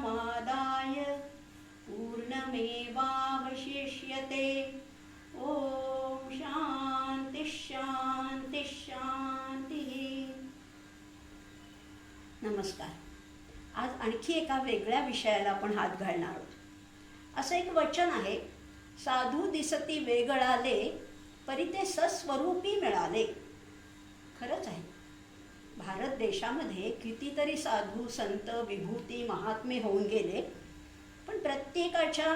पूर्णमादाय पूर्णमेवावशिष्यते. ओम शांती शांती शांती. नमस्कार. आज आणखी एका वेगळ्या विषयाला आपण हात घालणार आहोत. असं एक वचन आहे, साधू दिसती वेगळाले परी ते सस्वरूपी मिळाले. खरंच आहे. भारत देशामध्ये कितीतरी साधू संत विभूती महात्मे होऊन गेले, पण प्रत्येकाच्या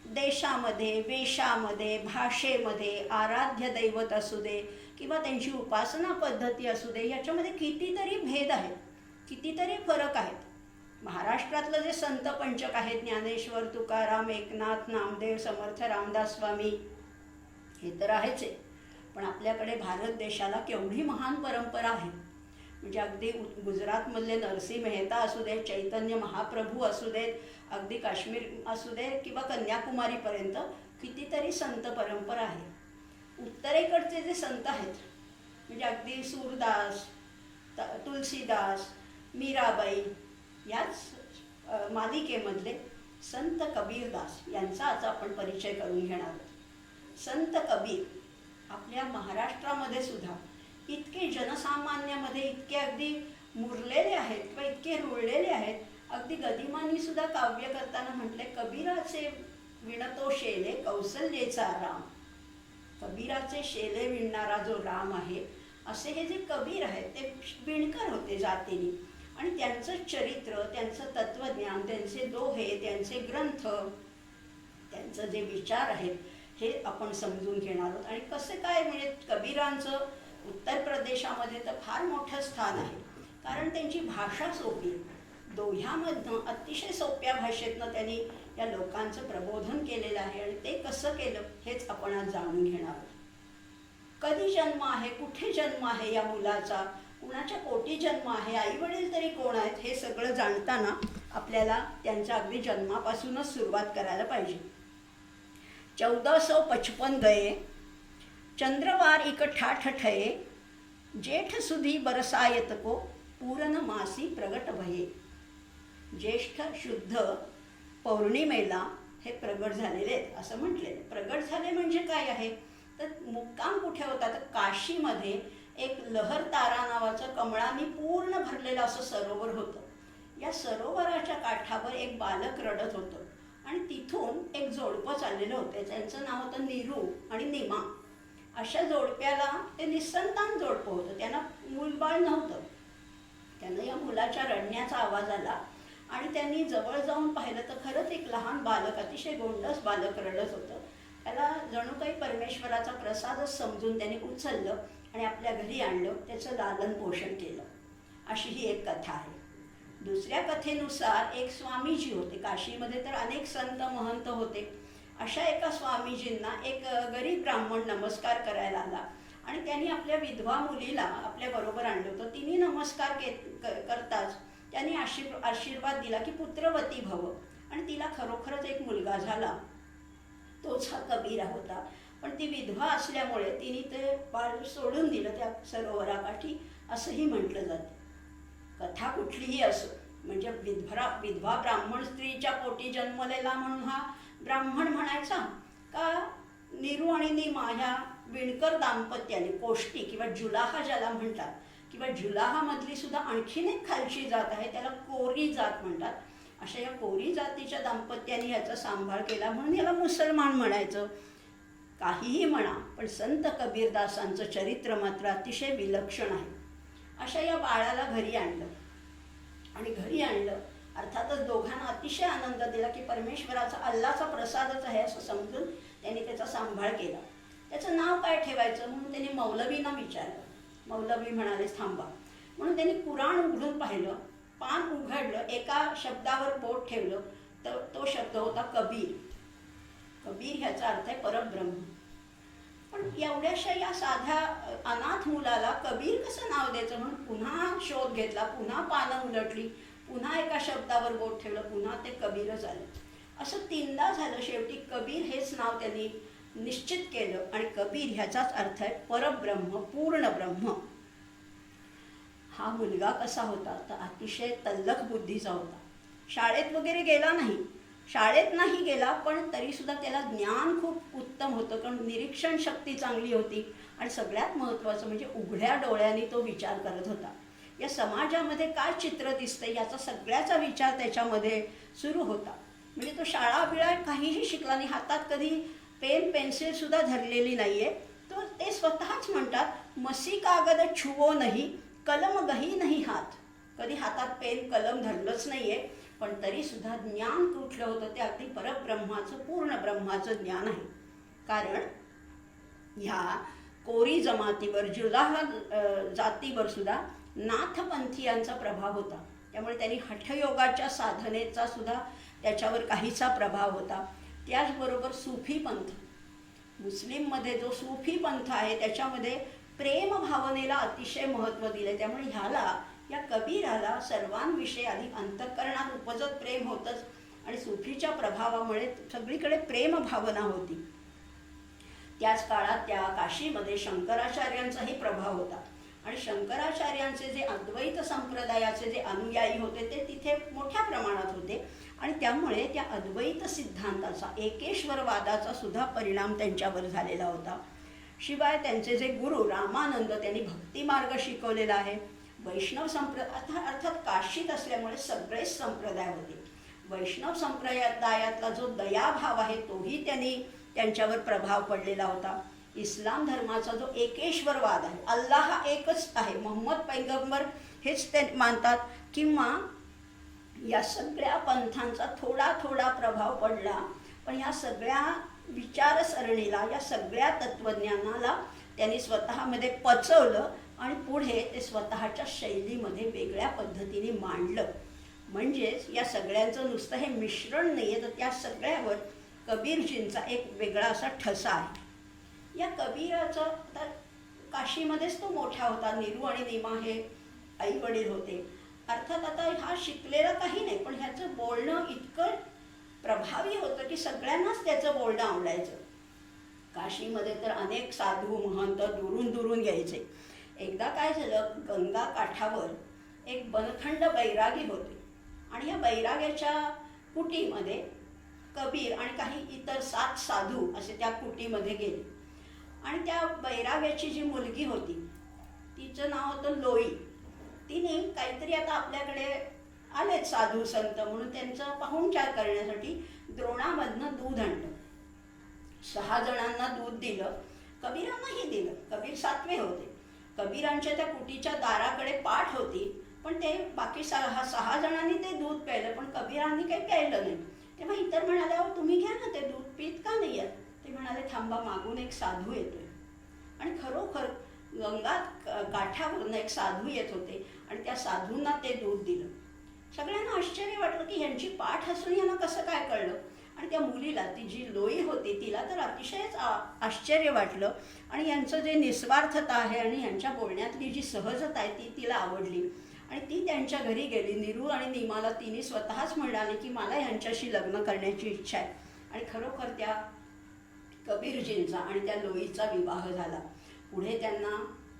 देशामध्ये, वेशामध्ये, भाषेमध्ये, आराध्य दैवत असू दे किंवा त्यांची उपासना पद्धती असू दे, याच्यामध्ये कितीतरी भेद आहेत, कितीतरी फरक आहेत. महाराष्ट्रातलं जे संत पंचक आहेत, ज्ञानेश्वर, तुकाराम, एकनाथ, नामदेव, समर्थ, रामदास स्वामी, हे तर आहेच आहे. पण आपल्याकडे भारत देशाला केवढी महान परंपरा आहे. म्हणजे अगदी गुजरातमधले नरसिंह मेहता असू देत, चैतन्य महाप्रभू असू देत, अगदी काश्मीर असू दे किंवा कन्याकुमारीपर्यंत कितीतरी संत परंपरा आहे. उत्तरेकडचे जे संत आहेत, म्हणजे अगदी सूरदास, तुलसीदास, मीराबाई, याच मालिकेमधले संत कबीरदास यांचा आज आपण परिचय करून घेणार आहोत. संत कबीर आपल्या महाराष्ट्रामध्ये सुद्धा इतके जनसामान्यामध्ये इतके अगदी मुरलेले आहेत किंवा इतके रुळलेले आहेत. अगदी गदिमांनी सुद्धा काव्य करताना म्हटले, कबीराचे विणतो शेले कौसल्येचा राम. कबीराचे शेले विणणारा जो राम आहे, असे हे जे कबीर आहेत ते विणकर होते जातीने. आणि त्यांचं चरित्र, त्यांचं तत्वज्ञान, त्यांचे दोहे, त्यांचे ग्रंथ, त्यांचं जे विचार आहेत हे आपण समजून घेणार आहोत. आणि कसं काय, म्हणजे कबीरांचं उत्तर प्रदेशामध्ये तर फार मोठं स्थान आहे, कारण त्यांची भाषा सोपी. दोह्यामधनं अतिशय सोप्या भाषेतनं त्यांनी या लोकांचं प्रबोधन केलेलं आहे. आणि ते कसं केलं हेच आपण आज जाणून घेणार आहोत. कधी जन्म आहे, कुठे जन्म आहे या मुलाचा, कुणाच्या पोटी जन्म आहे, आई वडील तरी कोण आहेत, हे सगळं जाणताना आपल्याला त्यांच्या अगदी जन्मापासूनच सुरुवात करायला पाहिजे. 1455 गए चंद्रवार इक ठाठ ठये, जेठ सुधी बरसायत को पूर्ण मासी प्रगट भये. ज्येष्ठ शुद्ध पौर्णिमेला हे प्रगट झालेले आहेत असं म्हटलेलं. प्रगट झाले म्हणजे काय आहे, तर मुक्काम कुठे होता, तर काशीमध्ये एक लहरतारा नावाचं कमळांनी पूर्ण भरलेलं असं सरोवर होतं. या सरोवराच्या काठावर एक बालक रडत होतं आणि तिथून एक जोडपं चाललेलं होतं. त्यांचं नाव होतं नीरू आणि नीमा. अशा जोडप्याला, ते निसंतान जोडपं होतं, त्यांना मूलबाळ नव्हतं. त्यांना या मुलाच्या रडण्याचा आवाज आला आणि त्यांनी जवळ जाऊन पाहिलं तर खरंच एक लहान बालक, अतिशय गोंडस बालक रडत होतं. त्याला जणू काही परमेश्वराचा प्रसादच समजून त्यांनी उचललं आणि आपल्या घरी आणलं, त्याचं लालन पोषण केलं. अशी ही एक कथा आहे. दुसऱ्या कथेनुसार एक स्वामीजी होते. काशीमध्ये तर अनेक संत महंत होते. अशा एका स्वामीजींना एक गरीब ब्राह्मण नमस्कार करायला आला आणि त्यांनी आपल्या विधवा मुलीला आपल्याबरोबर आणलं होतं. तिने नमस्कार करताच त्यांनी आशीर्वाद दिला की पुत्रवती भव. आणि तिला खरोखरच एक मुलगा झाला. तोच हा कबीर होता. पण ती विधवा असल्यामुळे तिने ते बाळ सोडून दिलं त्या सरोवराकाठी, असंही म्हटलं जातं. कथा कुठलीही असो, म्हणजे विधवा ब्राह्मण स्त्रीच्या पोटी जन्मलेला म्हणून हा ब्राह्मण म्हणायचा का, नीरू आणि नीमा ह्या विणकर दाम्पत्याने, कोष्टी किंवा जुलाहा ज्याला म्हणतात, किंवा जुलाहामधली सुद्धा आणखीन एक खालची जात आहे, त्याला कोरी जात म्हणतात. अशा या कोरी जातीच्या दाम्पत्याने याचा सांभाळ केला म्हणून याला मुसलमान म्हणायचं. काहीही म्हणा, पण संत कबीरदासांचं चरित्र मात्र अतिशय विलक्षण आहे. अशा या बाळाला घरी आणलं आणि घरी आणलं अर्थातच दोघांना अतिशय आनंद दिला की परमेश्वराचा, अल्लाचा प्रसादच आहे असं समजून त्यांनी त्याचा सांभाळ केला. त्याचं नाव काय ठेवायचं म्हणून त्यांनी मौलवींना विचारलं. मौलवी म्हणाले थांबा. म्हणून त्यांनी कुराण उघडून पाहिलं, पान उघडलं, एका शब्दावर बोट ठेवलं, तर तो शब्द होता कबीर. कबीर ह्याचा अर्थ आहे परब्रह्म. पण एवढ्याशा या साध्या अनाथ मुलाला कबीर कसं नाव द्यायचं म्हणून पुन्हा शोध घेतला, पुन्हा पानं उलटली, पुन्हा एका शब्दावर बोट ठेवलं, पुन्हा ते कबीरच आलं. असं 3दा झालं. शेवटी कबीर हेच नाव त्यांनी निश्चित केलं आणि कबीर ह्याचाच अर्थ आहे परब्रह्म, पूर्ण ब्रह्म. हा मुलगा कसा होता तर अतिशय तल्लख बुद्धीचा होता. शाळेत वगैरे गेला नाही, शाळेत नाही गेला, पण तरीसुद्धा त्याला ज्ञान खूप उत्तम होतं, कारण निरीक्षण शक्ती चांगली होती आणि सगळ्यात महत्त्वाचं म्हणजे उघड्या डोळ्यांनी तो विचार करत होता. या समाजामध्ये काय चित्र दिसतं याचा सगळ्याचा विचार त्याच्यामध्ये सुरू होता. म्हणजे तो शाळा बिळा काहीही शिकला नाही, हातात कधी पेन पेन्सिलसुद्धा धरलेली नाही आहे. तो ते स्वतःच म्हणतात, मसी कागद छुवो नाही, कलम गही नाही हात. कधी हातात पेन कलम धरलंच नाही आहे, पण तरीसुद्धा ज्ञान कुठलं होतं ते अगदी परब्रह्माचं, पूर्ण ब्रह्माचं ज्ञान आहे. कारण ह्या कोरी जमातीवर, जुलाह जातीवर सुद्धा नाथपंथीयांचा प्रभाव होता. त्यामुळे त्यांनी हठयोगाच्या साधनेचा सुद्धा त्याच्यावर काहीचा प्रभाव होता. त्याचबरोबर सुफी पंथ, मुस्लिममध्ये जो सुफी पंथ आहे त्याच्यामध्ये प्रेम भावनेला अतिशय महत्त्व दिले. त्यामुळे ह्याला, या कबीराला सर्वांविषयी आधी अंतःकरणात उपजत प्रेम होतंच आणि सुफीच्या प्रभावामुळे सगळीकडे प्रेम भावना होती. त्याच काळात त्या काशीमध्ये शंकराचार्यांचाही प्रभाव होता आणि शंकराचार्यांचे जे अद्वैत संप्रदायाचे जे अनुयायी होते ते तिथे मोठ्या प्रमाणात होते आणि त्यामुळे त्या अद्वैत सिद्धांताचा, एकेश्वरवादाचा सुद्धा परिणाम त्यांच्यावर झालेला होता. शिवाय त्यांचे जे गुरु रामानंद, त्यांनी भक्तिमार्ग शिकवलेला आहे. वैष्णव अर्थात काशीत असल्यामुळे सगळेच संप्रदाय होते. वैष्णव संप्रदायातला जो दयाभाव आहे तोही त्यांनी त्यांच्यावर प्रभाव पडलेला होता. इस्लाम धर्माचा जो एकेश्वरवाद आहे, अल्लाह हा एकच आहे, मोहम्मद पैगंबर हेच ते मानतात, किंवा या सगळ्या पंथांचा थोडा थोडा प्रभाव पडला. पण या सगळ्या विचारसरणीला, या सगळ्या तत्त्वज्ञानाला त्यांनी स्वतःमध्ये पचवलं आणि पुढे ते स्वतःच्या शैलीमध्ये वेगळ्या पद्धतीने मांडलं. म्हणजेच या सगळ्यांचं नुसतं हे मिश्रण नाही आहे, तर त्या सगळ्यावर कबीरजींचा एक वेगळा असा ठसा आहे. या कबीराचा तर काशीमध्येच तो मोठा होता. नीरू आणि नीमा हे आई वडील होते. अर्थात आता हा शिकलेला काही नाही, पण ह्याचं बोलणं इतकं प्रभावी होतं की सगळ्यांनाच त्याचं बोलणं आवडायचं. काशीमध्ये तर अनेक साधू महंत दुरून दुरून यायचे. एकदा काय झालं, गंगा काठावर एक बनखंड बैरागी होते आणि या बैराग्याच्या कुटीमध्ये कबीर आणि काही इतर 7 साधू असे त्या कुटीमध्ये गेले आणि त्या बैराग्याची जी मुलगी होती तिचं नाव होतं लोई. तिने काहीतरी, आता आपल्याकडे आलेच साधू संत म्हणून त्यांचं पाहुणचार करण्यासाठी द्रोणामधनं दूध आणलं. 6 जणांना दूध दिलं, कबीरांनाही दिलं. कबीर 7वे होते. कबीरांच्या त्या कुटीच्या दाराकडे पाठ होती, पण ते बाकी 6 जणांनी ते दूध प्यायलं, पण कबीरांनी काही प्यायलं नाही. तेव्हा इतर म्हणाले, अहो तुम्ही घ्या ना, ते दूध पीत का नाही आहेत? ते म्हणाले, थांबा, मागून एक साधू येतोय. आणि खरोखर गंगा काठावरून एक साधू येत होते आणि त्या साधूंना ते दूध दिलं. सगळ्यांना आश्चर्य वाटलं की ह्यांची पाठ असून यांना कसं काय कळलं. आणि त्या मुलीला, ती जी लोई होती, तिला तर अतिशयच आश्चर्य वाटलं आणि यांचं जे निस्वार्थता आहे आणि यांच्या बोलण्यातली जी सहजता आहे ती तिला आवडली आणि ती त्यांच्या घरी गेली. नीरू आणि नीमाला तिने स्वतःच म्हणाले की मला ह्यांच्याशी लग्न करण्याची इच्छा आहे. आणि खरोखर त्या कबीरजींचा आणि त्या लोईचा विवाह झाला. पुढे त्यांना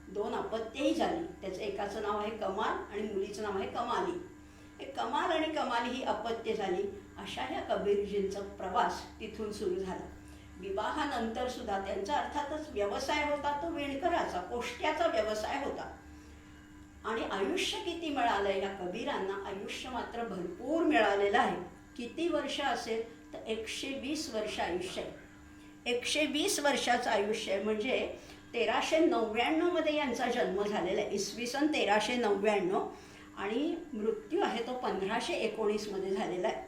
2 अपत्यही झाली. त्याचं एकाचं नाव आहे कमाल आणि मुलीचं नाव आहे कमाली. कमाल आणि कमाली ही अपत्य झाली. अशा ह्या कबीरजींचा प्रवास तिथून सुरू झाला. विवाहानंतर सुद्धा त्यांचा अर्थातच व्यवसाय होता तो विणकराचा, कोष्ट्याचा व्यवसाय होता. आणि आयुष्य किती मिळालं या कबीरांना? आयुष्य मात्र भरपूर मिळालेलं आहे. किती वर्ष असेल तर 120 वर्ष आयुष्य आहे. 120 वर्षाचं आयुष्य आहे. म्हणजे 1399 मध्ये यांचा जन्म झालेला आहे, इसवी सन 1399, आणि मृत्यू आहे तो 1519 मध्ये झालेला आहे.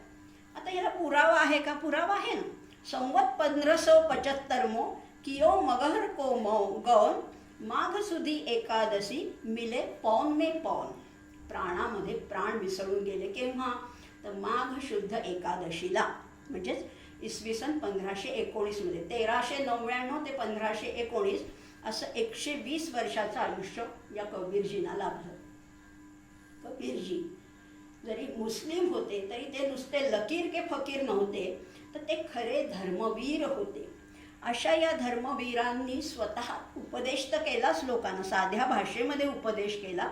आता याला पुरावा आहे का? पुरावा आहे ना. संवत 1575 कियो मगहर को गौन माघ सुधी एकादशी मिले पौन में पौन. प्राणामध्ये प्राण मिसळून गेले. केव्हा? तर माघ शुद्ध एकादशीला, म्हणजेच इसवी सन 1519 मध्ये. 1399 ते 1519 असं 120 वर्षाचं आयुष्य या कबीरजींना लाभलं. कबीरजी जरी मुस्लिम होते तरी ते नुसते लकीर के फकीर नव्हते, तर ते खरे धर्मवीर होते. अशा या धर्मवीरांनी स्वतः उपदेश तर केलाच लोकांना, साध्या भाषेमध्ये उपदेश केला,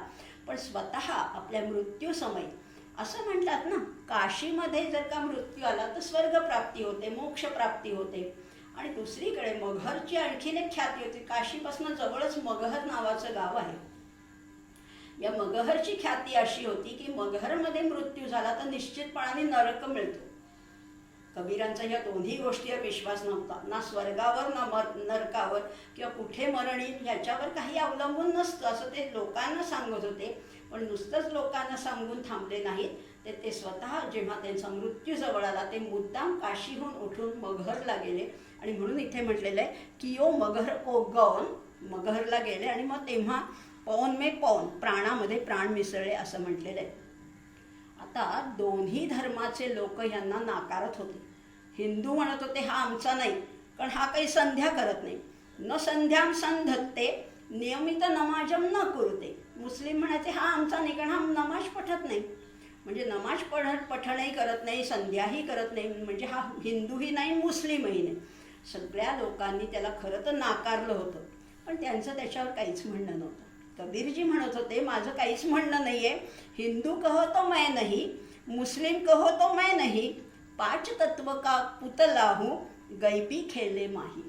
पण स्वतः आपल्या मृत्यूसमयी असं म्हणतात ना, काशीमध्ये जर का मृत्यू आला तर स्वर्गप्राप्ती होते, मोक्षप्राप्ती होते. आणि दुसरीकडे मगहरची आणखीन एक ख्याती होती. काशीपासून जवळच मगहर नावाचं गाव आहे. या मगहरची ख्याती अशी होती की मगहरमध्ये मृत्यू झाला तर निश्चितपणाने नरक मिळतो. कबीरांचा ह्या दोन्ही गोष्टीवर विश्वास नव्हता. ना स्वर्गावर ना नरकावर किंवा कुठे मरण येईल ह्याच्यावर काही अवलंबून नसतं असं ते लोकांना सांगत होते. पण नुसतंच लोकांना सांगून थांबले नाहीत, ते स्वतः जेव्हा त्यांचा मृत्यू जवळ आला ते मुद्दाम काशीहून उठून मगहरला गेले. आणि म्हणून इथे म्हटलेलं आहे की यो मगहर को गौन, मगहरला गेले आणि मग तेव्हा पौन में पौन, प्राणामध्ये प्राण मिसळले असं म्हटलेलं आहे. आता दोन्ही धर्माचे लोक यांना नाकारत होते. हिंदू म्हणत होते हा आमचा नाही, कारण हा काही संध्या करत नाही. न संध्याम संधत्ते नियमित नमाजम न कुरुते. मुस्लिम म्हणायचे हा आमचा नाही, कारण हा नमाज पठत नाही. म्हणजे नमाज पठणही करत नाही, संध्याही करत नाही, म्हणजे हा हिंदूही नाही, मुस्लिमही नाही. सगळ्या लोकांनी त्याला खरं तर नाकारलं होतं, पण त्यांचं त्याच्यावर काहीच म्हणणं नव्हतं. कबीरजी म्हणत होते माझं काहीच म्हणणं नाही आहे, हिंदू कहो तो मैं नहीं, मुस्लिम कहो तो मैं नहीं, पाच तत्व का पुतला हूँ, गैपी खेले माही.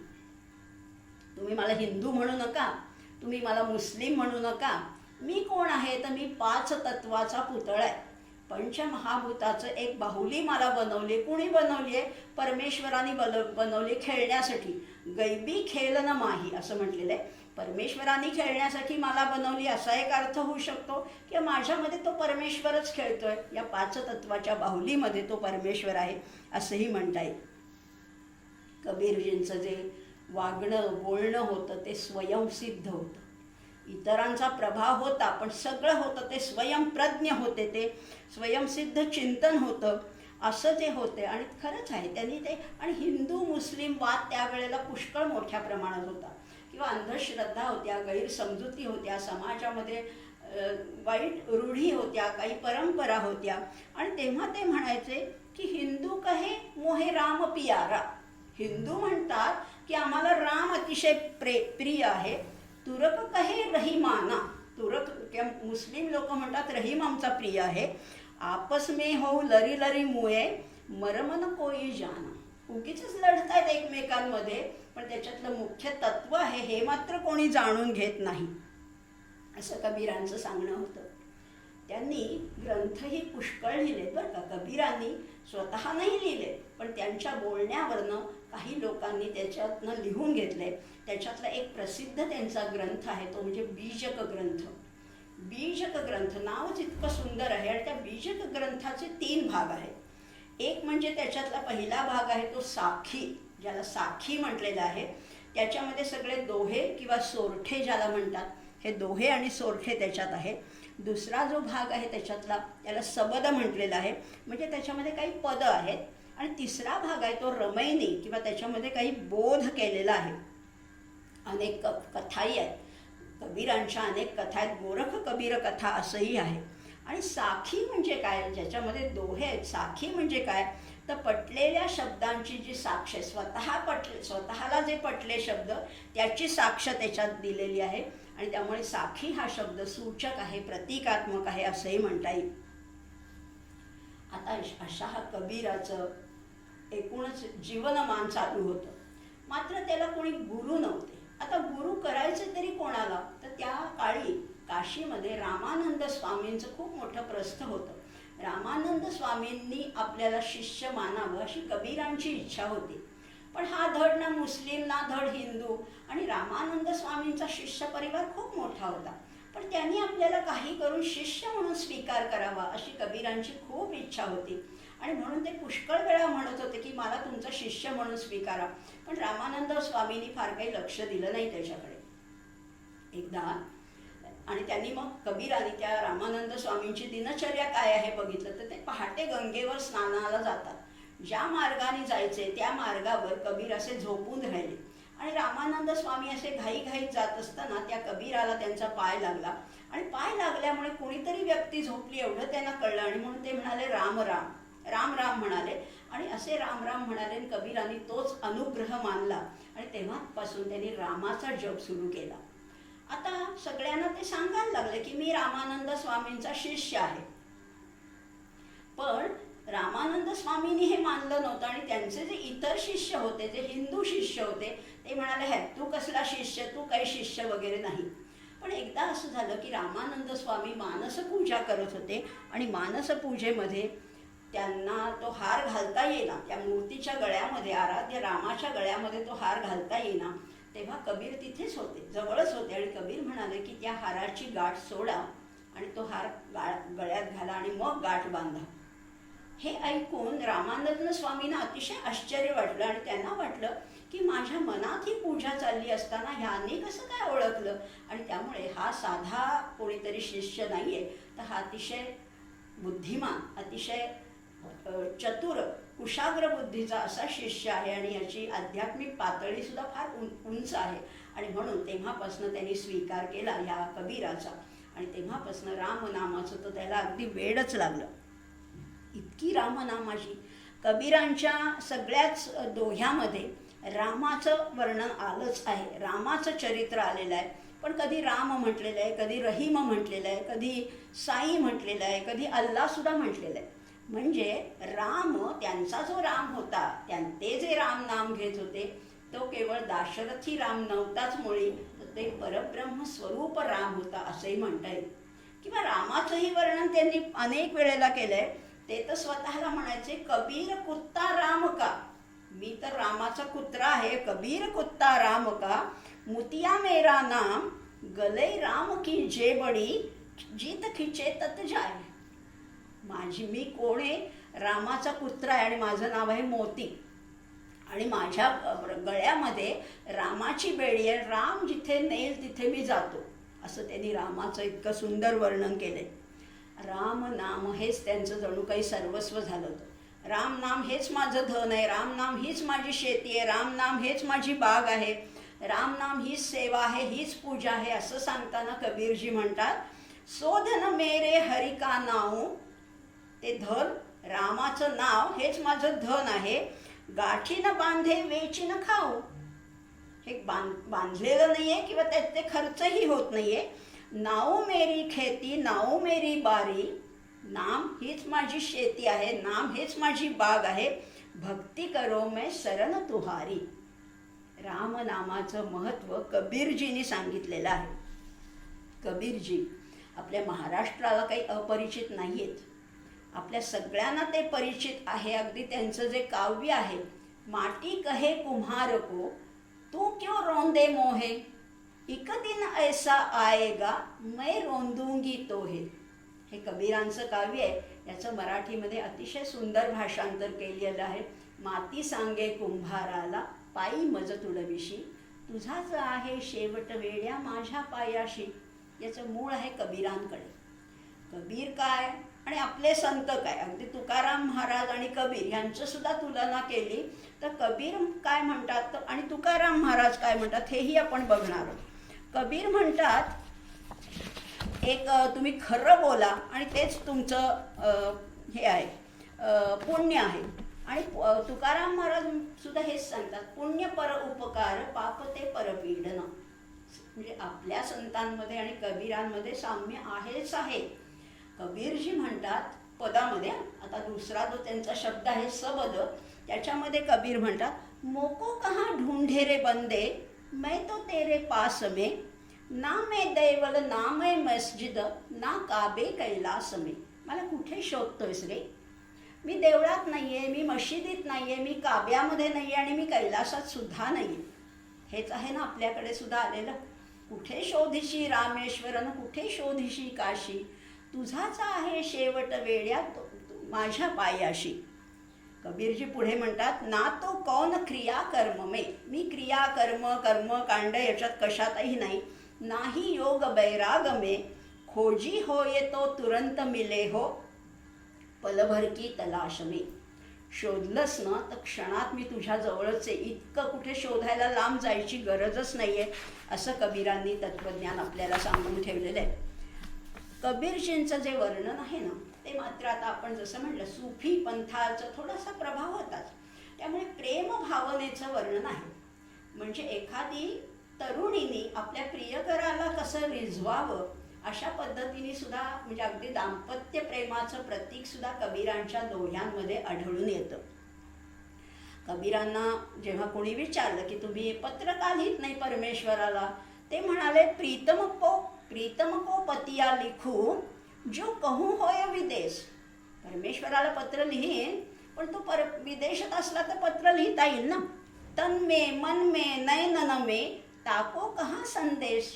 तुम्ही मला हिंदू म्हणू नका, तुम्ही मला मुस्लिम म्हणू नका. मी कोण आहे तर मी पाच तत्वाचा पुतळा आहे. पंचमहाभूताचं एक बाहुली मला बनवली. कुणी बनवली आहे? परमेश्वराने बनवली खेळण्यासाठी. गैबी खेल न माही असं म्हटलेलं आहे. परमेश्वराने खेळण्यासाठी मला बनवली असा एक अर्थ होऊ शकतो की माझ्यामध्ये तो परमेश्वरच खेळतोय. या पाच तत्वाच्या बाहुलीमध्ये तो परमेश्वर आहे असंही म्हणता येईल. कबीरजींचं जे वागणं बोलणं होतं ते स्वयंसिद्ध होतं. इतरांचा प्रभाव होता, पण सगळं होतं ते स्वयंप्रज्ञ होते, ते स्वयंसिद्ध चिंतन होतं असं ते होते. आणि खरंच आहे त्यांनी ते. आणि हिंदू मुस्लिम वाद त्यावेळेला पुष्कळ मोठ्या प्रमाणात होता, किंवा अंधश्रद्धा होत्या, गैरसमजुती होत्या, समाजामध्ये वाईट रूढी होत्या, काही परंपरा होत्या. आणि तेव्हा ते म्हणायचे की हिंदू कहे मोहे राम पियारा. हिंदू म्हणतात की आम्हाला राम अतिशय प्रिय आहे. तुरक कहे रहीमाना. तुरक किंवा मुस्लिम लोक म्हणतात रहीम आमचा प्रिय आहे. आपस में हो लरी लरी मुये, मरमन कोई जाना. उगीच लढतायत एकमेकांमध्ये, पण त्याच्यातलं मुख्य तत्व आहे हे मात्र कोणी जाणून घेत नाही असं कबीरांचं सांगणं होतं. त्यांनी ग्रंथही पुष्कळ लिहिलेत बरं का. कबीरांनी स्वतः नाही लिहिले, पण त्यांच्या बोलण्यावरनं काही लोकांनी त्याच्यातनं लिहून घेतले. त्याच्यातला एक प्रसिद्ध त्यांचा ग्रंथ आहे तो म्हणजे बीजक ग्रंथ. बीजक ग्रंथ नावच इतकं सुंदर आहे. आणि त्या बीजक ग्रंथाचे 3 भाग आहेत. एक म्हणजे त्याच्यातला पहिला भाग आहे तो साखी, ज्याला साखी म्हटलेलं आहे. त्याच्यामध्ये सगळे दोहे किंवा सोरठे ज्याला म्हणतात, हे दोहे आणि सोरठे त्याच्यात आहे. दुसरा जो भाग आहे त्याच्यातला त्याला सबद म्हटलेला आहे, म्हणजे त्याच्यामध्ये काही पदं आहेत. आणि तिसरा भाग आहे तो रमैनी, किंवा त्याच्यामध्ये काही बोध केलेला आहे. अनेक कथाही आहेत, कबीरांच्या अनेक कथा आहेत. गोरख कबीर कथा असंही आहे. आणि साखी म्हणजे काय, ज्याच्यामध्ये दोहे आहेत. साखी म्हणजे काय तर पटलेल्या शब्दांची जी साक्ष, स्वतःला जे पटले शब्द त्याची साक्ष त्याच्यात दिलेली आहे. आणि त्यामुळे साखी हा शब्द सूचक आहे, प्रतिकात्मक आहे असंही म्हणता येईल. आता अशा हा कबीराचं एकूणच जीवनमान चालू होतं. मात्र त्याला कोणी गुरु नव्हते. आता गुरु करायचे तरी कोणाला, तर त्या काळी काशीमध्ये रामानंद स्वामींचं खूप मोठं प्रस्थ होतं. रामानंद स्वामींनी आपल्याला शिष्य मानावं अशी कबीरांची इच्छा होती. पण हा धड ना मुस्लिम ना धड हिंदू, आणि रामानंद स्वामींचा शिष्य परिवार खूप मोठा होता. पण त्यांनी आपल्याला काही करून शिष्य म्हणून स्वीकार करावा अशी कबीरांची खूप इच्छा होती. आणि म्हणून ते पुष्कळ वेळा म्हणत होते की मला तुमचा शिष्य म्हणून स्वीकारा. पण रामानंद स्वामींनी फार काही लक्ष दिलं नाही त्याच्याकडे. एकदा आणि त्यांनी मग कबीरांनी त्या रामानंद स्वामींची दिनचर्या काय आहे बघितलं, तर ते पहाटे गंगेवर स्नानाला जातात. ज्या मार्गाने जायचे त्या मार्गावर कबीर असे झोपून राहिले. आणि रामानंद स्वामी असे घाईघाईत जात असताना त्या कबीराला त्यांचा पाय लागला. आणि पाय लागल्यामुळे कोणीतरी व्यक्ती झोपली एवढं त्यांना कळलं. आणि म्हणून ते म्हणाले राम राम, राम राम म्हणाले. आणि असे राम राम म्हणाले. कबीरांनी तोच अनुग्रह मानला आणि तेव्हापासून त्यांनी रामाचा जप सुरू केला. आता सगळ्यांना ते सांगायला लागले की मी रामानंद स्वामींचा शिष्य आहे. स्वामींनी हे मानलं नव्हतं आणि त्यांचे जे इतर शिष्य होते, जे हिंदू शिष्य होते, ते म्हणाले, हे तू कसला शिष्य, तू काही शिष्य वगैरे नाही. पण एकदा असं झालं की रामानंद स्वामी मानसपूजा करत होते आणि मानसपूजेमध्ये त्यांना तो हार घालता येईना, त्या मूर्तीच्या गळ्यामध्ये, आराध्य रामाच्या गळ्यामध्ये तो हार घालता येईना. तेव्हा कबीर तिथेच होते, जवळच होते, आणि कबीर म्हणाले की त्या हाराची गाठ सोडा आणि तो हार गळ्यात घाला आणि मग गाठ बांधा. हे ऐकून रामानंद स्वामींना अतिशय आश्चर्य वाटलं आणि त्यांना वाटलं की माझ्या मनात ही पूजा चालली असताना ह्याने कसं काय ओळखलं, आणि त्यामुळे हा साधा कोणीतरी शिष्य नाही आहे, तर हा अतिशय बुद्धिमान, अतिशय चतुर, कुशाग्र बुद्धीचा असा शिष्य आहे आणि याची आध्यात्मिक पातळीसुद्धा फार उंच आहे. आणि म्हणून तेव्हापासून त्यांनी स्वीकार केला ह्या कबीराचा, आणि तेव्हापासून रामनामाचं तर त्याला अगदी वेडच लागलं. इतकी रामनामाची, कबीरांच्या सगळ्याच दोह्यामध्ये रामाचं वर्णन आलंच आहे, रामाचं चरित्र आलेलं आहे. पण कधी राम म्हटलेलं आहे, कधी रहीम म्हटलेलं आहे, कधी साई म्हटलेलं आहे, कधी अल्लासुद्धा म्हटलेलं आहे. म्हणजे राम, त्यांचा जो राम होता, ते जे राम नाम घेत होते, तो केवळ दाशरथी राम नव्हताच मुळी, तर ते परब्रह्म स्वरूप राम होता असंही म्हणता येईल. किंवा रामाचंही वर्णन त्यांनी अनेक वेळेला केलंय. ते तर स्वतःला म्हणायचे, कबीर कुत्ता राम का, मी तर रामाचा कुत्रा आहे, कबीर कुत्ता राम का, मुतिया मेरा नाम, गले राम की जे बडी, जीत खिचे तत जाय. मी कोण आहे, रामाचा कुत्रा आहे आणि माझं नाव आहे मोती, आणि माझ्या गळ्यामध्ये रामाची बेडी आहे, राम जिथे नेल तिथे मी जातो. असं त्यांनी रामाचं इतकं सुंदर वर्णन केलंय. राम नाम हेच त्यांचं जणू काही सर्वस्व झालं होतं. राम नाम हेच माझं धन आहे, राम नाम हीच माझी शेती आहे, राम नाम हेच माझी बाग आहे, राम नाम हीच सेवा आहे, हीच पूजा आहे. असं सांगताना कबीरजी म्हणतात, सो धन मेरे हरि का नाव, ते धन, रामाचं नाव हेच माझं धन आहे, गाठी न बांधे वेची न खाऊ. हे बांधलेलं नाहीये किंवा त्यात ते खर्चही होत नाहीये. नाव मेरी खेती, नाव मेरी बारी, नाम हीच माझी शेती आहे, नाम हेच माझी बाग आहे, भक्ती करो मैं शरण तुहारी. राम नामाचं महत्त्व कबीरजींनी सांगितलेलं आहे. कबीरजी आपल्या महाराष्ट्राला काही अपरिचित नाही आहेत, आपल्या सगळ्यांना ते परिचित आहे. अगदी त्यांचं जे काव्य आहे, माटी कहे कुम्हार को, तू क्यों रोंदे मोहे, एक दिन ऐसा आएगा मैं रोंदूंगी तोहे. हे कबीरांचं काव्य आहे. याचं मराठीमध्ये अतिशय सुंदर भाषांतर केलेलं आहे. माती सांगे कुंभाराला, पायी मज तुडविशी, तुझाच आहे शेवट वेड्या माझ्या पायाशी. याचं मूळ आहे कबीरांकडे. कबीर काय आणि आपले संत काय, अगदी तुकाराम महाराज आणि कबीर यांचं सुद्धा तुलना केली तर कबीर काय म्हणतात आणि तुकाराम महाराज काय म्हणतात हेही आपण बघणार आहोत. कबीर म्हणतात, एक तुम्ही खरं बोला आणि तेच तुमचं हे आहे, पुण्य आहे. आणि तुकाराम महाराज सुद्धा हेच सांगतात, पुण्य पर उपकार, पाप ते परपीडन. म्हणजे आपल्या संतांमध्ये आणि कबीरांमध्ये साम्य आहेच आहे. कबीरजी म्हणतात पदामध्ये, आता दुसरा जो त्यांचा शब्द आहे सबद, त्याच्यामध्ये कबीर म्हणतात, मोको कहाँ ढूंढे रे बंदे, मैं तो तेरे पास में, ना मैं देवल ना मैं मस्जिद, ना काबे कैलास में. मला कुठे शोधतोयस रे, मी देवळात नाही आहे, मी मशिदीत नाही आहे, मी काब्यामध्ये नाही आहे आणि मी कैलासात सुद्धा नाही आहे. हेच आहे ना आपल्याकडे सुद्धा आलेलं, कुठे शोधिशी रामेश्वरन, कुठे शोधिशी काशी, तुझाच आहे शेवट वेड्या माझ्या पायाशी. कबीरजी पुढे म्हणतात, ना तो कौन क्रिया कर्म में, मी क्रिया कर्म कर्मकांड याच्यात कशातही नाही. नाही योग बैराग में, खोजी हो ये तो तुरंत मिले हो, पलभर की तलाश में. शोधलंस ना तर क्षणात मी तुझ्या जवळच आहे, इतकं कुठे शोधायला लांब जायची गरजच नाही आहे. असं कबीरांनी तत्त्वज्ञान आपल्याला सांगून ठेवलेलं आहे. कबीरजींचं जे वर्णन आहे ना, ते मात्र आता आपण जसं म्हटलं सुफी पंथाचा थोडासा प्रभाव होताच. त्यामुळे प्रेम भावनेचं वर्णन आहे. म्हणजे एखादी तरुणीने आपल्या प्रियकराला कसं रिझवावं अशा पद्धतीने सुद्धा म्हणजे अगदी दाम्पत्य प्रेमाचं प्रतीक सुद्धा कबीरांच्या दोह्यांमध्ये आढळून येतं. कबीरांना जेव्हा कोणी विचारलं की तुम्ही पत्र का लिहित नाही परमेश्वराला, ते म्हणाले प्रीतम को पतिया लिखू जो कहूँ होय विदेश. परमेश्वराला पत्र लिहीन, पण तो विदेशात असला तर पत्र लिहिता येईल ना. तन में मन में नयनन में ताको कहा संदेश.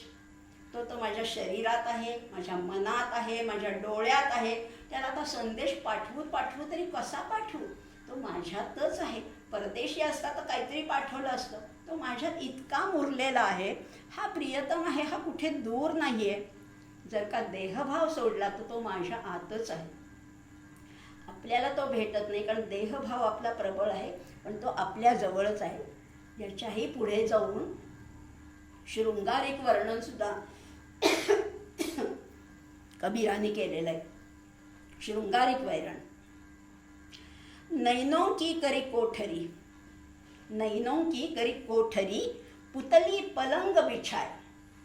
तो माझ्या शरीरात आहे, माझ्या मनात आहे, माझ्या डोळ्यात आहे. त्याला आता संदेश पाठवू तरी कसा पाठवू? तो माझ्यातच आहे. परदेशी असता तर काहीतरी पाठवलं असतं. तो माझ्यात इतका मुरलेला आहे. हा प्रियतम आहे, हा कुठे दूर नाही आहे. जर का देहभाव सोडला तर तो माझ्या आतच आहे. आपल्याला तो भेटत नाही, कारण देहभाव आपला प्रबळ आहे, पण तो आपल्या जवळच आहे. याच्याही पुढे जाऊन शृंगारिक वर्णन सुद्धा कबीराने केलेलं आहे. शृंगारिक वर्णन. नैनों की करी कोठरी पुतली पलंग बिछाय.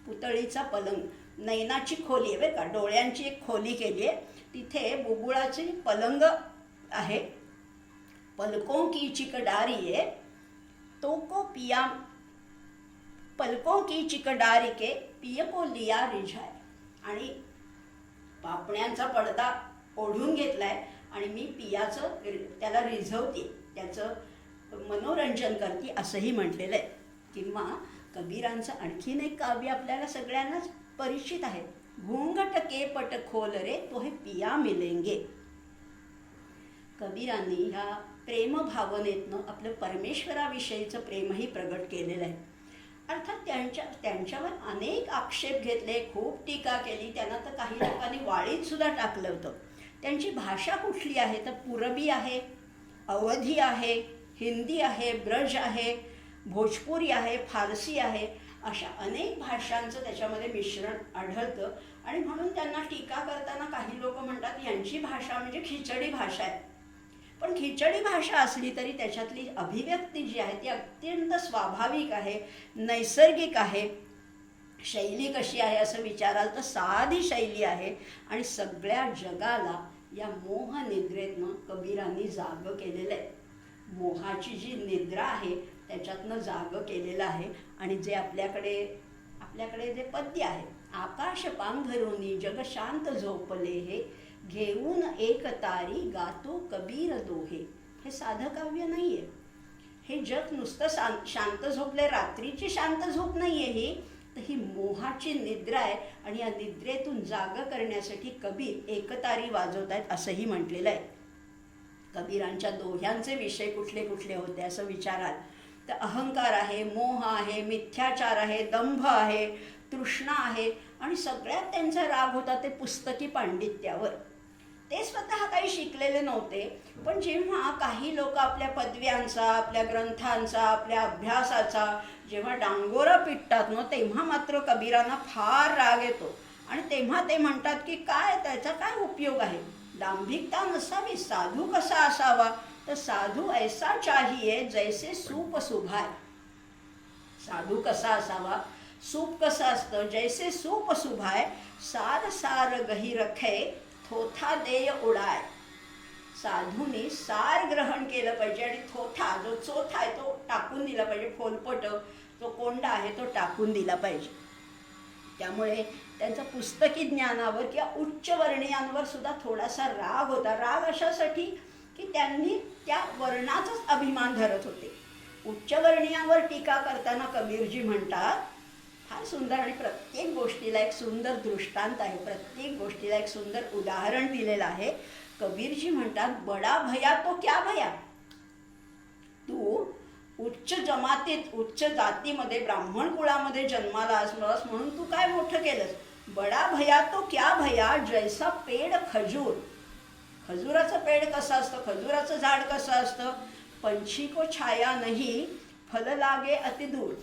पुतळीचा पलंग, नैनाची खोली आहे बरं का, डोळ्यांची एक खोली केली आहे. तिथे बुबुळाची पलंग आहे. पलकों की चिकडारी आहे तो को पिया, पलकों की चिकडारी के पिय को लिया रिझाय. आणि पापण्यांचा पडदा ओढून घेतलाय आणि मी पियाचं त्याला रिझवते, त्याचं मनोरंजन करते असंही म्हटलेलं आहे. किंवा कबीरांचं आणखीन एक काव्य आपल्याला सगळ्यांनाच परिचित आहे. घूंघट के पट खोल रे तो हे पिया मिलेंगे. कबीरांनी ह्या प्रेमभावनेतनं आपलं परमेश्वराविषयीचं प्रेमही प्रगट केलेलं आहे. अर्थात त्यांच्यावर अनेक आक्षेप घेतले, खूप टीका केली. त्यांना तर काही लोकांनी वाळीत सुद्धा टाकलं होतं. त्यांची भाषा कुठली आहे तर पुरबी आहे, अवधी आहे, हिंदी आहे, ब्रज आहे, भोजपुरी आहे, फारसी आहे. अशा अनेक भाषांचं त्याच्यामध्ये मिश्रण आढळतं. आणि म्हणून त्यांना टीका करताना काही लोक म्हणतात यांची भाषा म्हणजे खिचडी भाषा आहे. पण खिचडी भाषा असली तरी त्याच्यातली अभिव्यक्ती जी आहे ती अत्यंत स्वाभाविक आहे, नैसर्गिक आहे. शैली कशी आहे असं विचाराल तर साधी शैली आहे. आणि सगळ्या जगाला या मोहनिद्रेतनं कबीरांनी जाग केलेलं आहे. मोहाची जी निद्रा आहे त्याच्यातनं जाग केलेलं आहे. आणि जे आपल्याकडे जे पद्य आहे, आकाश पांघरुनी जग शांत झोपले हे, घेऊन एक तारी गातो कबीर दोहे. हे साधं काव्य नाही आहे. हे जग नुसतं शांत झोपले, रात्रीची शांत झोप नाही आहे ही, तर ही मोहाची निद्रा आहे. आणि या निद्रेतून जाग करण्यासाठी कबीर एकतारी वाजवत आहेत असंही म्हटलेलं आहे. कबीरांच्या दोह्यांचे विषय कुठले कुठले होते असं विचाराल तर अहंकार आहे, मोह आहे, मिथ्याचार आहे, दंभ आहे, तृष्णा आहे. आणि सगळ्यात त्यांचा राग होता ते पुस्तकी पांडित्यावर. ते स्वतः काही शिकलेले नव्हते, पण जेव्हा काही लोक आपल्या पदव्यांचा, आपल्या ग्रंथांचा, आपल्या अभ्यासाचा जेव्हा डांगोरा पिटतात ना, तेव्हा मात्र कबीरांना फार राग येतो. आणि तेव्हा ते म्हणतात की काय त्याचा काय उपयोग आहे, दांभिकता नसावी, साधू कसा असावा, तर साधू ऐसा चाहिए जैसे सूप सुभाय. साधू कसा असावा, सूप कसं असतं, जैसे सूप सुभाय, सार सार गही रखे थोथा देय उडाय. साधूंनी सार ग्रहण केलं पाहिजे आणि थोथा जो चोथा आहे तो टाकून दिला पाहिजे, फोलपट जो कोंडा आहे तो टाकून दिला पाहिजे. त्यामुळे त्यांचा पुस्तकी ज्ञानावर किंवा उच्चवर्णीयांवर सुद्धा थोडासा राग होता. राग अशासाठी की त्यांनी त्या वर्णाचाच अभिमान धरत होते. उच्चवर्णीयांवर टीका करताना कबीरजी म्हणतात, फार सुंदर आणि प्रत्येक गोष्टीला एक सुंदर दृष्टांत आहे, प्रत्येक गोष्टीला एक सुंदर उदाहरण दिलेलं आहे. कबीरजी म्हणतात, बडा भया तो क्या भया. तू उच्च जमातीत, उच्च जातीमध्ये, ब्राह्मण कुळामध्ये जन्माला असलास म्हणून तू काय मोठं केलंस. बडा भया तो क्या भया, जैसा पेड खजूर. खजुराचं पेड कसं असतं, खजुराचं झाड कसं असतं, पंछी को छाया नाही फल लागे अतिदूर.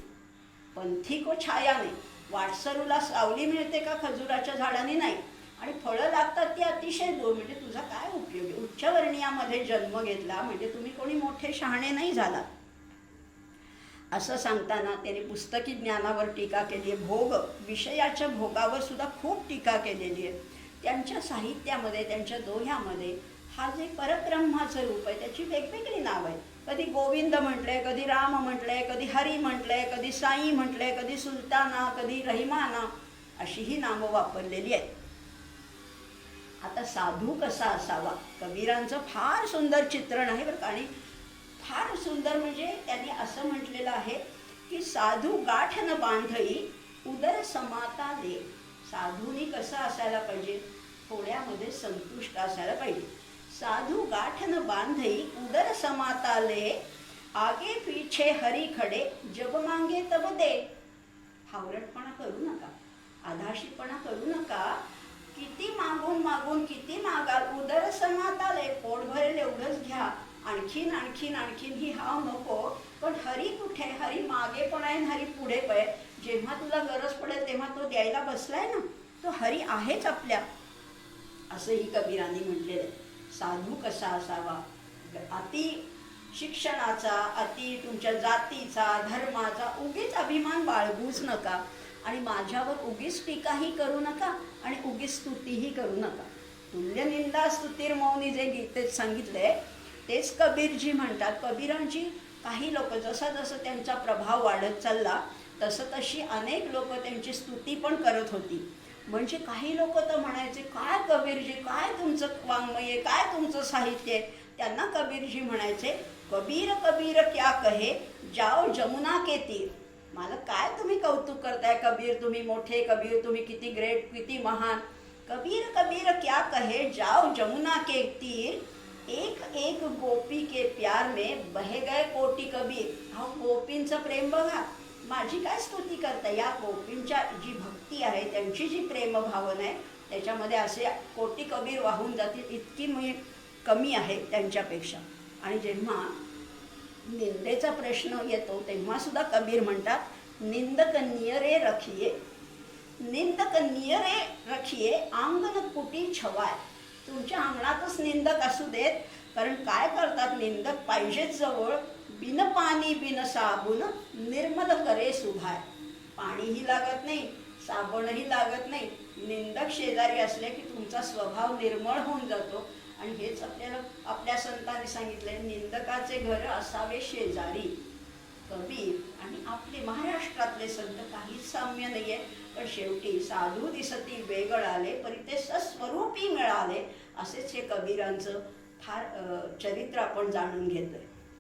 पंथी को छाया नाही, वाटसरूला सावली मिळते का खजुराच्या झाडाने, नाही. आणि फळं लागतात ती अतिशय दूर. म्हणजे तुझा काय उपयोग आहे. उच्चवर्णीयामध्ये जन्म घेतला म्हणजे तुम्ही कोणी मोठे शहाणे नाही झाला. असं सांगताना त्याने पुस्तकी ज्ञानावर टीका केली आहे, भोग विषयाच्या भोगावर सुद्धा खूप टीका केलेली आहे. त्यांच्या साहित्यामध्ये, त्यांच्या दोह्यामध्ये हा जे परब्रह्माचं रूप आहे त्याची वेगवेगळी नावं आहेत. कधी गोविंद म्हटलंय, कधी राम म्हटलंय, कधी हरी म्हटलंय, कधी साई म्हटलंय, कधी सुलताना, कधी रहिमाना, अशी ही नामं वापरलेली आहेत. आता साधू कसा असावा, कबीरांचं फार सुंदर चित्रण आहे बरं का. आणि फार सुंदर म्हणजे त्यांनी असं म्हटलेलं आहे की साधू गाठ न बांधई उदर समाताले. साधूनी कसं असायला पाहिजे, थोड्यामध्ये संतुष्ट असायला पाहिजे. साधू गाठ न बांधई उदर समाताले आगे पीछे हरी खडे जब मांगे तब दे. हावरटपणा करू नका, आधाशीपणा करू नका. किती मागून मागून किती मागाल, उदर समाताले, पोट भरेल एवढंच घ्या, आणखीन आणखीन आणखीन ही हाव नको. पण हरी कुठे, हरी मागे पण आहे, हरी पुढे पण आहे. जेव्हा तुला गरज पडेल तेव्हा तो द्यायला बसलाय ना, तो हरी आहेच आपल्या, असंही कबीरांनी म्हटलेलं आहे. साधू कसा असावा, अति शिक्षणाचा, अति तुमच्या जातीचा, धर्माचा उगीच अभिमान बाळगूच नका. आणि माझ्यावर उगीच टीकाही करू नका आणि उगीच स्तुतीही करू नका. तुल्यनिंदा स्तुतिर्मौनी जे गीतेत सांगितलंय तेच कबीरजी म्हणतात. कबीरांची काही लोक, जसा जसं त्यांचा प्रभाव वाढत चालला तसं तशी अनेक लोक त्यांची स्तुती पण करत होती. म्हणजे काही लोक तर म्हणायचे, काय कबीरजी, काय तुमचं वाङ्मय आहे, काय तुमचं साहित्य आहे. त्यांना कबीरजी म्हणायचे, कबीर कबीर क्या कहे जाओ जमुना के तीर. मला काय तुम्ही कौतुक करताय कबीर, तुम्ही मोठे कबीर, तुम्ही किती ग्रेट, किती महान. कबीर कबीर क्या कहे जाओ जमुना के तीर एक एक गोपी के प्यार में बहे गए कोटी कबीर. हा गोपींचं प्रेम बघा, माझी काय स्तुती करता. या गोपींच्या जी भक्ती आहे, त्यांची जी प्रेमभावना आहे, त्याच्यामध्ये असे कोटी कबीर वाहून जातील, इतकी मी कमी आहे त्यांच्यापेक्षा. आणि जेव्हा निंदेचा प्रश्न येतो तेव्हा सुद्धा कबीर म्हणतात, निंदक नियरे रखिये, निंदक नियरे रखिये आंगन कुटी छवाय. तुमच्या अंगणातच निंदक असू देत, कारण काय करतात निंदक, पाहिजेच जवळ. बिन पाणी बिन साबून निर्मल करे सुभाय. पाणीही लागत नाही, साबणही लागत नाही. निंदक शेजारी असले की तुमचा स्वभाव निर्मळ होऊन जातो. आणि हेच आपल्याला आपल्या संतांनी सांगितलंय, निंदकाचे घर असावे शेजारी. कबीर आणि आपले महाराष्ट्रातले संत काहीच साम्य नाहीये, पण शेवटी साधू दिसती वेगळाले परी ते सस्वरूपी मिळाले. असेच हे कबीरांचं फार चरित्र आपण जाणून घेतोय.